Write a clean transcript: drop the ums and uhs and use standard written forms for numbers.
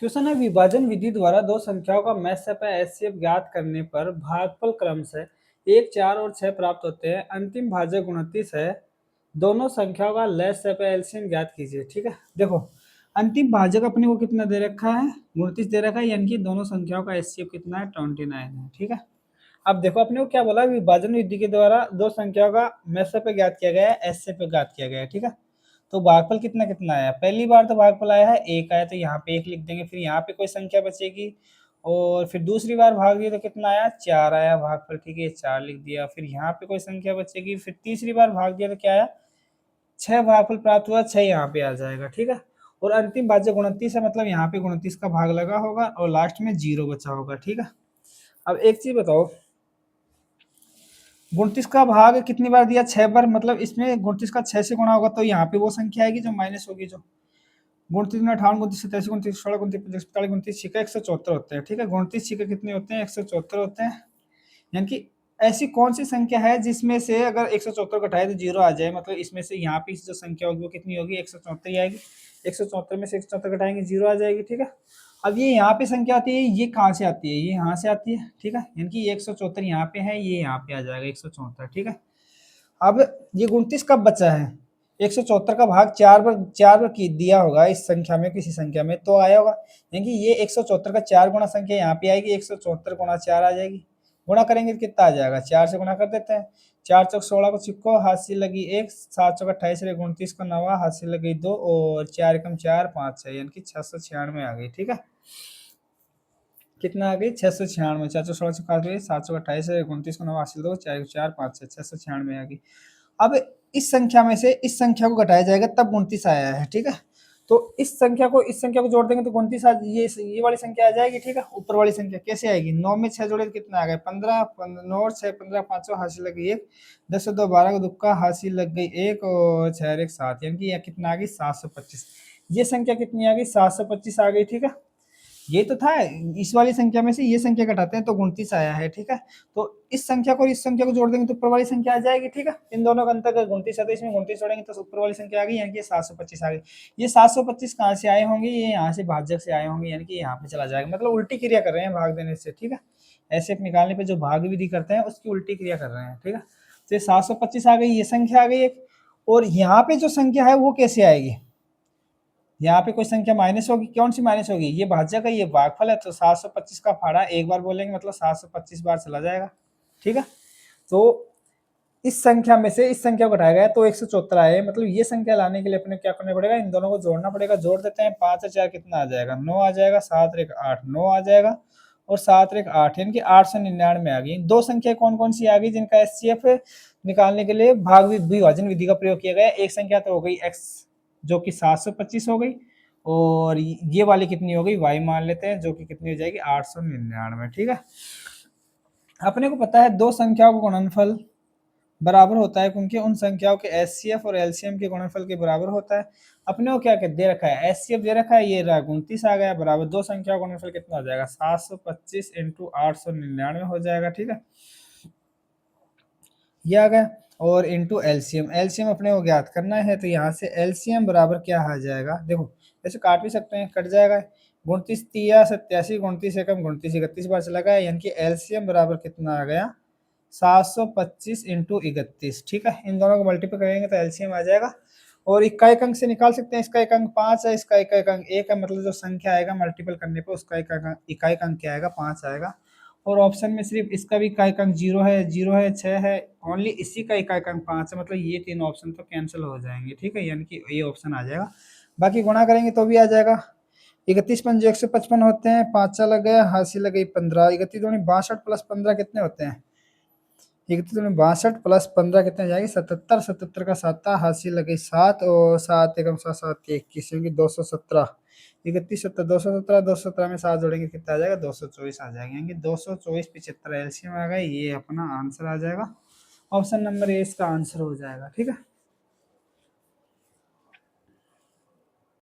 Question है विभाजन विधि द्वारा दो संख्याओं का मैसअप या एचसीएफ ज्ञात करने पर भागफल क्रमशः 1, 4 और 6 प्राप्त होते हैं। अंतिम भाजक 29 है। दोनों संख्याओं का लसागु या एलसीएम ज्ञात कीजिए। ठीक है, देखो अंतिम भाजक अपने को कितना दे रखा है, 29 दे रखा है, यानी कि दोनों संख्याओं का एचसीएफ कितना है, 29 है। ठीक है, अब देखो अपने को क्या बोला, विभाजन विधि के द्वारा दो संख्याओं का मैसअप ज्ञात किया गया है, एचसीएफ ज्ञात किया गया है। ठीक है, तो भागफल कितना कितना आया, पहली बार तो भागफल आया है 1 आया, तो यहाँ पे 1 लिख देंगे, फिर यहाँ पे कोई संख्या बचेगी, और फिर दूसरी बार भाग दिया तो कितना आया, 4 आया भागफल। ठीक है, 4 लिख दिया, फिर यहाँ पे कोई संख्या बचेगी, फिर तीसरी बार भाग दिया तो क्या आया, 6 भागफल प्राप्त हुआ, 6 यहाँ पे आ जाएगा। ठीक है, और अंतिम भाज्य 29 है, मतलब यहाँ पे 29 का भाग लगा होगा और लास्ट में 0 बचा होगा। ठीक है, अब एक चीज बताओ, 29 का भाग कितनी बार दिया, 6 बार, मतलब इसमें 29 का 6 से गुणा होगा तो यहाँ पे वो संख्या आएगी जो माइनस होगी, जो 29 में 58, 29, 27, 29, 16, 29, 45, 29 छिका 174 होते हैं। ठीक है, 29 छिका कितने होते हैं, 174 होते हैं। यानी कि ऐसी कौन सी संख्या है जिसमें से अगर 174 घटाए तो 0 आ जाए, मतलब इसमें से यहाँ पे जो संख्या होगी वो कितनी होगी, 174 ही आएगी। 174 में से 174 घटाएंगे 0 आ जाएगी। ठीक है, अब ये यहाँ पे संख्या आती है, ये कहाँ से आती है, ये यहाँ से आती है। ठीक है, यानी कि 174 यहाँ पे है, ये यहाँ पे आ जाएगा 174। ठीक है, अब ये 29 कब बचा है, 174 का भाग 4 बार की दिया होगा इस संख्या में, किसी संख्या में, तो आया होगा। यानी कि ये 174 का 4 गुना संख्या यहाँ पे आएगी, 174 गुना 4 आ जाएगी। गुणा करेंगे तो कितना आ जाएगा, 4 से गुणा कर देते हैं, 4 चौक 16 को चिपको, हाथ से लगी 1, 7 चौक 28 रे 29 को 9, हाथ से लगी 2, और 4 एकम 4, 5 6, यानी कि 696 आ गई। ठीक है, कितना आ गई, 696, 4 चौक 16 काट गई, 7 चौक 28 रे 29 को 9, हाथ से 2, 4 4 5 6, 696 आ गई। अब इस संख्या में से इस संख्या को घटाया जाएगा तब 29 आया है। ठीक है, तो इस संख्या को जोड़ देंगे तो 29 ये वाली संख्या आ जाएगी। ठीक है, ऊपर वाली संख्या कैसे आएगी, 9 में 6 जोड़े तो कितना आ गया, 15, 9 और 6 15, 5 हासिल लग गई 1, 10 से 2 12 को दुक्का, हासिल लग गई 1, और 6 और 1 7, यानी कि यह कितना आ गई, 725। ये संख्या कितनी आ गई, 725 आ गई। ठीक है, ये तो था, इस वाली संख्या में से ये संख्या घटाते हैं तो 29 आया है। ठीक है, तो इस संख्या को इस संख्या को जोड़ देंगे तो ऊपर वाली संख्या आ जाएगी। ठीक है, इन दोनों का अंतर 29 है तो इसमें 29 जोड़ेंगे तो ऊपर वाली संख्या आ गई, यानी कि 725 आ गई। ये 725 कहाँ से आए होंगे, ये यहाँ से भाजक से आए होंगे, यानी कि यहाँ पे चला जाएगा, मतलब उल्टी क्रिया कर रहे हैं भाग देने से। ठीक है, ऐसे निकालने पे जो भाग विधि करते हैं उसकी उल्टी क्रिया कर रहे हैं। ठीक है, तो 725 आ गई, ये संख्या आ गई एक, और यहाँ पे जो संख्या है वो कैसे आएगी, यहाँ पे कोई संख्या माइनस होगी, कौन सी माइनस होगी, ये भाज्य का ये भागफल है, तो 725 का फाड़ा एक बार बोलेंगे मतलब 725 बार चला जाएगा। ठीक है, तो इस संख्या में से इस संख्या को घटाया गया तो 174 आए, मतलब ये संख्या लाने के लिए अपने क्या करना पड़ेगा, इन दोनों को जोड़ना पड़ेगा। जोड़ देते हैं, 5 और 4 कितना आ जाएगा, 9 आ जाएगा, 7 और 1 8, 9 आ जाएगा, और 7 और 1 8, यानी कि 899 आ गई। दो संख्या कौन कौन सी आ गई जिनका एचसीएफ निकालने के लिए भाग विभाजन विधि का प्रयोग किया गया। एक संख्या तो हो गई x, जो कि 725 हो गई, और ये वाली कितनी हो गई, y मान लेते हैं, जो कि कितनी हो जाएगी, 899। ठीक है, अपने को पता है दो संख्याओं का गुणनफल बराबर होता है क्योंकि उन संख्याओं के एचसीएफ और एलसीएम के गुणनफल के बराबर होता है। अपने को क्या दे रखा है, एचसीएफ दे रखा है, ये रहा 29 आ गया, बराबर दो संख्याओं का गुणनफल कितना हो जाएगा, 725 इंटू 899 हो जाएगा। ठीक है, ये आ गया, और इंटू एलसीएम, एलसीएम अपने को ज्ञात करना है, तो यहाँ से एलसीएम बराबर क्या आ जाएगा, देखो ऐसे काट भी सकते हैं, कट जाएगा, 29 तिया 87, 29 एकम 29, 31 बार चला गया, यानी कि एलसीएम बराबर कितना आ गया, 725 इंटू 31। ठीक है, इन दोनों को मल्टीप्लाई करेंगे तो एलसीएम आ जाएगा, और इकाई अंक से निकाल सकते हैं, इसका एक अंक 5 है, इसका इकाई अंक 1 है, मतलब जो संख्या आएगा मल्टीपल करने पे उसका इकाई अंक क्या आएगा, 5 आएगा। और ऑप्शन में सिर्फ इसका भी इकाई अंक 0 है, 0 है, 6 है, ओनली इसी का इकाई अंक 5 है, मतलब ये तीन ऑप्शन तो कैंसिल हो जाएंगे। ठीक है, यानी कि ये ऑप्शन आ जाएगा, बाकी गुणा करेंगे तो भी आ जाएगा। 31 पंजे 155 होते हैं, 5 चला गया, हासिल लग गई 15, 31 दूनी 62 प्लस 15 कितने होते हैं, 31 दूनी 62 प्लस 15 कितने जाएगी, 77, 77 का 7 हासिल लग गई 7, और 7 एकम 7 7 21, यानी 217, 31 70 217, 217 में 7 जोड़ेंगे कितना आ जाएगा, 224 आ जाएगा, यानी 224 75 एलसीएम आ गया, ये अपना आंसर आ जाएगा, ऑप्शन नंबर ए इसका आंसर हो जाएगा। ठीक है।